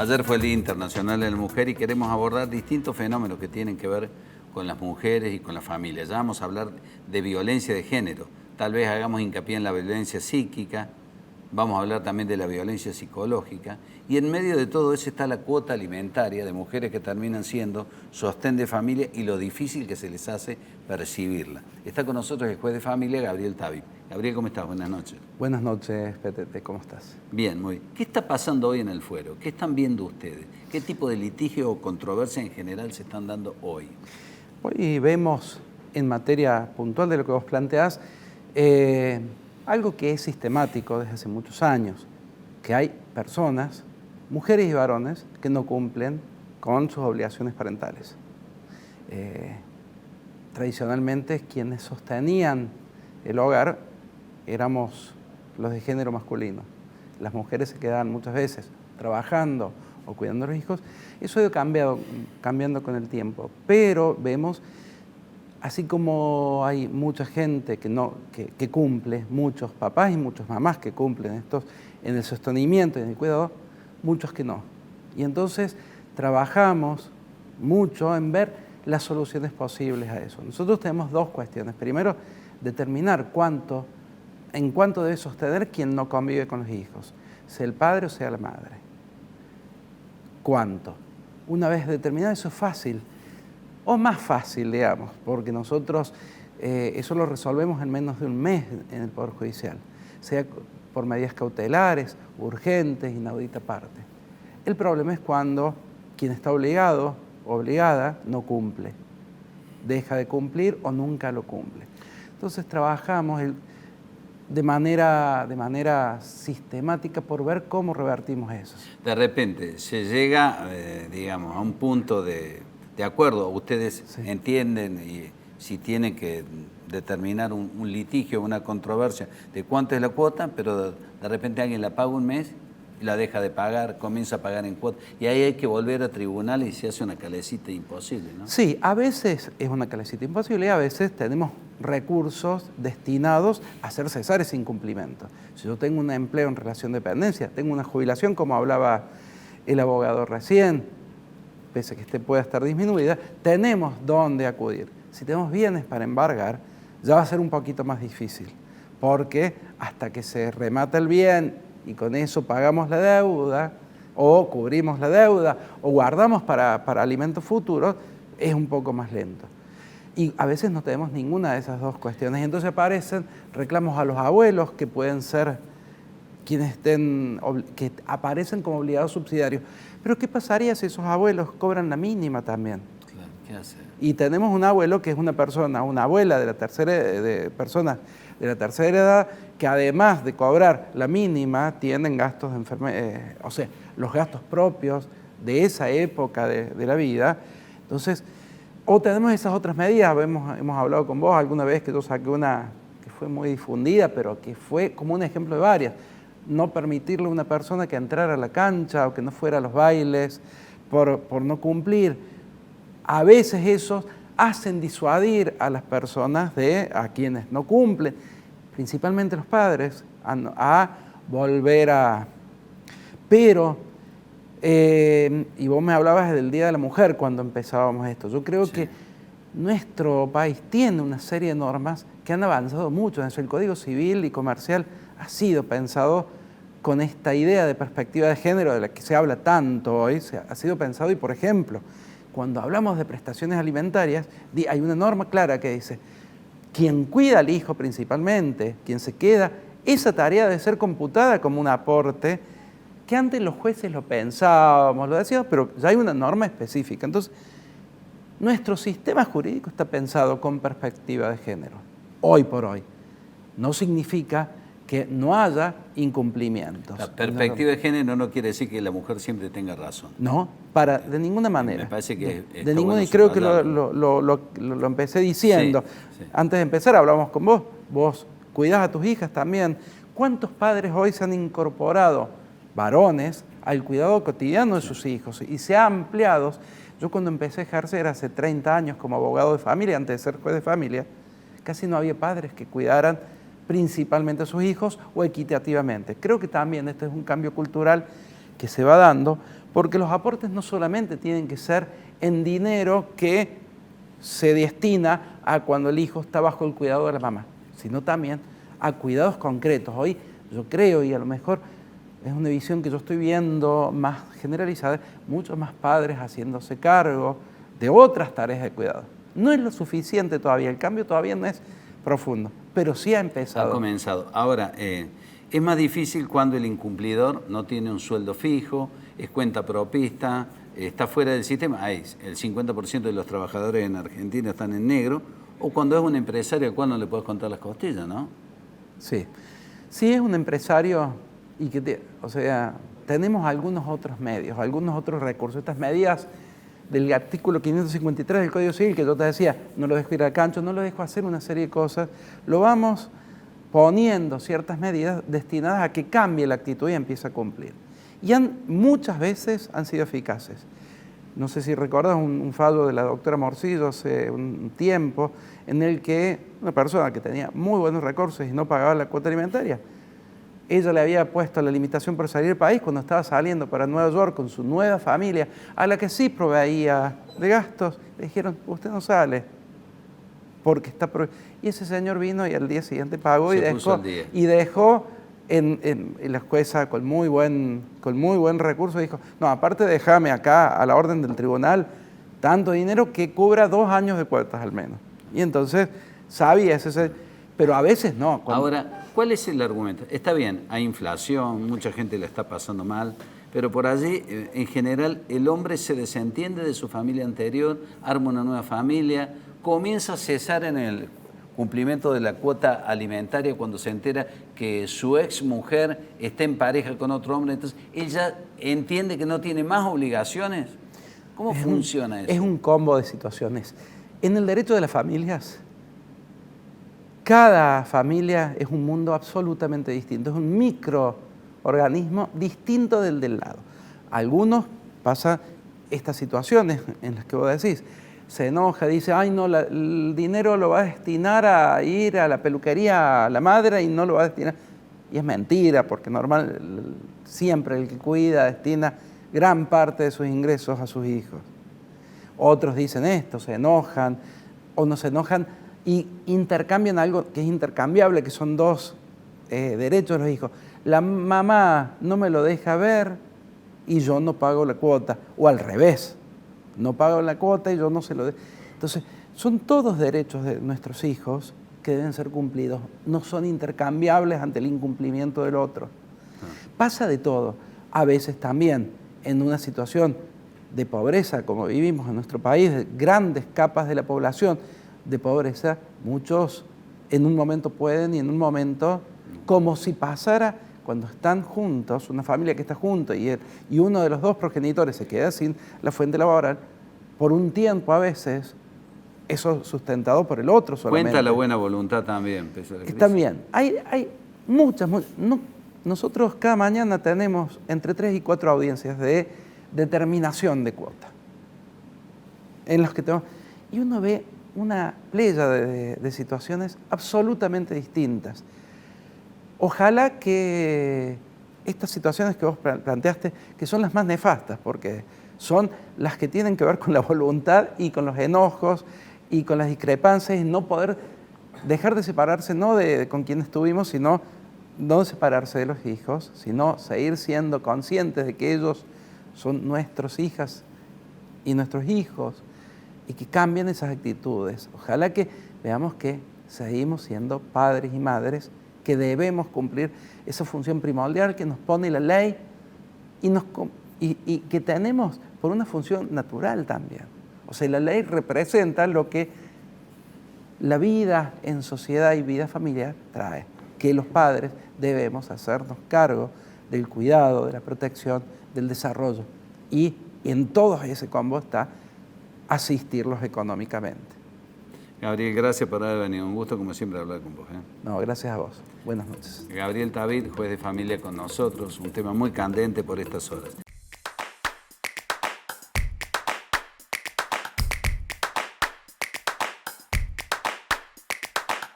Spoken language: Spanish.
Ayer fue el Día Internacional de la Mujer y queremos abordar distintos fenómenos que tienen que ver con las mujeres y con la familia. Ya vamos a hablar de violencia de género. Tal vez hagamos hincapié en la violencia psíquica, vamos a hablar también de la violencia psicológica, y en medio de todo eso está la cuota alimentaria de mujeres que terminan siendo sostén de familia y lo difícil que se les hace percibirla. Está con nosotros el juez de familia, Gabriel Tabib. Gabriel, ¿cómo estás? Buenas noches. Buenas noches, PTT, ¿cómo estás? Bien, muy bien. ¿Qué está pasando hoy en el fuero? ¿Qué están viendo ustedes? ¿Qué tipo de litigio o controversia en general se están dando hoy? Hoy vemos, en materia puntual de lo que vos planteás, algo que es sistemático desde hace muchos años, que hay personas, mujeres y varones, que no cumplen con sus obligaciones parentales. Tradicionalmente, quienes sostenían el hogar éramos los de género masculino. Las mujeres se quedaban muchas veces trabajando o cuidando a los hijos. Eso ha ido cambiando con el tiempo, pero vemos, así como hay mucha gente que cumple, muchos papás y muchas mamás que cumplen estos en el sostenimiento y en el cuidado, muchos que no. Y entonces trabajamos mucho en ver las soluciones posibles a eso. Nosotros tenemos dos cuestiones. Primero, determinar en cuánto debe sostener quien no convive con los hijos, sea el padre o sea la madre. ¿Cuánto? Una vez determinado, eso es fácil, o más fácil, digamos, porque nosotros eso lo resolvemos en menos de un mes en el Poder Judicial, sea por medidas cautelares, urgentes, inaudita parte. El problema es cuando quien está obligado o obligada no cumple, deja de cumplir o nunca lo cumple. Entonces trabajamos de manera sistemática por ver cómo revertimos eso. De repente se llega, digamos, a un punto de acuerdo. Ustedes entienden y si tienen que determinar un litigio, una controversia de cuánto es la cuota, pero de repente alguien la paga un mes y la deja de pagar, comienza a pagar en cuota. Y ahí hay que volver a tribunal y se hace una calecita imposible, ¿no? Sí, a veces es una calecita imposible y a veces tenemos recursos destinados a hacer cesar ese incumplimiento. Si yo tengo un empleo en relación de dependencia, tengo una jubilación, como hablaba el abogado recién, pese a que pueda estar disminuida, tenemos dónde acudir. Si tenemos bienes para embargar, ya va a ser un poquito más difícil, porque hasta que se remata el bien y con eso pagamos la deuda, o cubrimos la deuda, o guardamos para alimentos futuros, es un poco más lento. Y a veces no tenemos ninguna de esas dos cuestiones. Y entonces aparecen reclamos a los abuelos, que pueden ser quienes que aparecen como obligados subsidiarios. Pero ¿qué pasaría si esos abuelos cobran la mínima también? Claro, ¿qué hace? Y tenemos un abuelo que es una abuela de la tercera edad, que además de cobrar la mínima, tienen gastos de enfermedad, o sea, los gastos propios de esa época de la vida. Entonces, o tenemos esas otras medidas, hemos hablado con vos alguna vez que yo saqué una que fue muy difundida, pero que fue como un ejemplo de varias. No permitirle a una persona que entrara a la cancha o que no fuera a los bailes por no cumplir. A veces esos hacen disuadir a las personas a quienes no cumplen, principalmente los padres, a volver a... Pero, y vos me hablabas del Día de la Mujer cuando empezábamos esto, yo creo que nuestro país tiene una serie de normas que han avanzado mucho en eso. El Código Civil y Comercial ha sido pensado con esta idea de perspectiva de género de la que se habla tanto hoy, ha sido pensado y, por ejemplo, cuando hablamos de prestaciones alimentarias, hay una norma clara que dice, quien cuida al hijo principalmente, quien se queda, esa tarea debe ser computada como un aporte, que antes los jueces lo pensábamos, lo decíamos, pero ya hay una norma específica. Entonces, nuestro sistema jurídico está pensado con perspectiva de género, hoy por hoy. No significa que no haya incumplimientos. La perspectiva de género no quiere decir que la mujer siempre tenga razón. No, de ninguna manera. Me parece que de ninguna, bueno, y creo que lo empecé diciendo. Sí. Antes de empezar hablamos con vos cuidás a tus hijas también. ¿Cuántos padres hoy se han incorporado, varones, al cuidado cotidiano de sus hijos? Y se ha ampliado. Yo cuando empecé a ejercer hace 30 años como abogado de familia, antes de ser juez de familia, casi no había padres que cuidaran principalmente a sus hijos o equitativamente. Creo que también este es un cambio cultural que se va dando Porque los aportes no solamente tienen que ser en dinero que se destina a cuando el hijo está bajo el cuidado de la mamá, sino también a cuidados concretos. Hoy yo creo, y a lo mejor es una visión que yo estoy viendo más generalizada, muchos más padres haciéndose cargo de otras tareas de cuidado. No es lo suficiente todavía, el cambio todavía no es profundo, pero sí ha empezado. Ha comenzado. Ahora, es más difícil cuando el incumplidor no tiene un sueldo fijo, es cuenta propista, está fuera del sistema. Ahí, el 50% de los trabajadores en Argentina están en negro, o cuando es un empresario al cual no le puedes contar las costillas, ¿no? Sí. Sí es un empresario y o sea, tenemos algunos otros medios, algunos otros recursos. Estas medidas del artículo 553 del Código Civil, que yo te decía, no lo dejo ir al cancho, no lo dejo hacer una serie de cosas, lo vamos poniendo ciertas medidas destinadas a que cambie la actitud y empiece a cumplir. Y muchas veces han sido eficaces. No sé si recuerdas un fallo de la doctora Morcillo hace un tiempo en el que una persona que tenía muy buenos recursos y no pagaba la cuota alimentaria, ella le había puesto la limitación por salir del país cuando estaba saliendo para Nueva York con su nueva familia, a la que sí proveía de gastos. Le dijeron, usted no sale porque está prohibido. Y ese señor vino y al día siguiente pagó y dejó en la jueza con muy buen recurso, dijo, no, aparte déjame acá a la orden del tribunal tanto dinero que cubra 2 años de cuotas al menos. Y entonces sabía ese, pero a veces no. Ahora, ¿cuál es el argumento? Está bien, hay inflación, mucha gente la está pasando mal, pero por allí, en general, el hombre se desentiende de su familia anterior, arma una nueva familia, comienza a cesar en el cumplimiento de la cuota alimentaria cuando se entera que su ex mujer está en pareja con otro hombre, entonces él ya entiende que no tiene más obligaciones. ¿Cómo funciona eso? Es un combo de situaciones. En el derecho de las familias, cada familia es un mundo absolutamente distinto, es un microorganismo distinto del lado. Algunos pasan estas situaciones en las que vos decís, se enoja, dice, ay no, el dinero lo va a destinar a ir a la peluquería a la madre y no lo va a destinar. Y es mentira, porque siempre el que cuida destina gran parte de sus ingresos a sus hijos. Otros dicen esto, se enojan o no se enojan y intercambian algo que es intercambiable, que son dos derechos de los hijos. La mamá no me lo deja ver y yo no pago la cuota, o al revés. No pago la cuota y yo no se lo dejo. Entonces, son todos derechos de nuestros hijos que deben ser cumplidos. No son intercambiables ante el incumplimiento del otro. Pasa de todo. A veces también en una situación de pobreza, como vivimos en nuestro país, de grandes capas de la población de pobreza, muchos en un momento pueden y en un momento, como si pasara cuando están juntos, una familia que está junto y uno de los dos progenitores se queda sin la fuente laboral, por un tiempo a veces, eso sustentado por el otro solamente. Cuenta la buena voluntad también. También. Hay muchas. Nosotros cada mañana tenemos entre 3 y 4 audiencias de determinación de cuota. En los que y uno ve una playa de situaciones absolutamente distintas. Ojalá que estas situaciones que vos planteaste, que son las más nefastas, porque son las que tienen que ver con la voluntad y con los enojos y con las discrepancias y no poder dejar de separarse, no con quien estuvimos, sino no separarse de los hijos, sino seguir siendo conscientes de que ellos son nuestras hijas y nuestros hijos y que cambien esas actitudes. Ojalá que veamos que seguimos siendo padres y madres que debemos cumplir esa función primordial que nos pone la ley y que tenemos por una función natural también. O sea, la ley representa lo que la vida en sociedad y vida familiar trae, que los padres debemos hacernos cargo del cuidado, de la protección, del desarrollo. Y en todo ese combo está asistirlos económicamente. Gabriel, gracias por haber venido. Un gusto, como siempre, hablar con vos. No, gracias a vos. Buenas noches. Gabriel David, juez de familia con nosotros. Un tema muy candente por estas horas.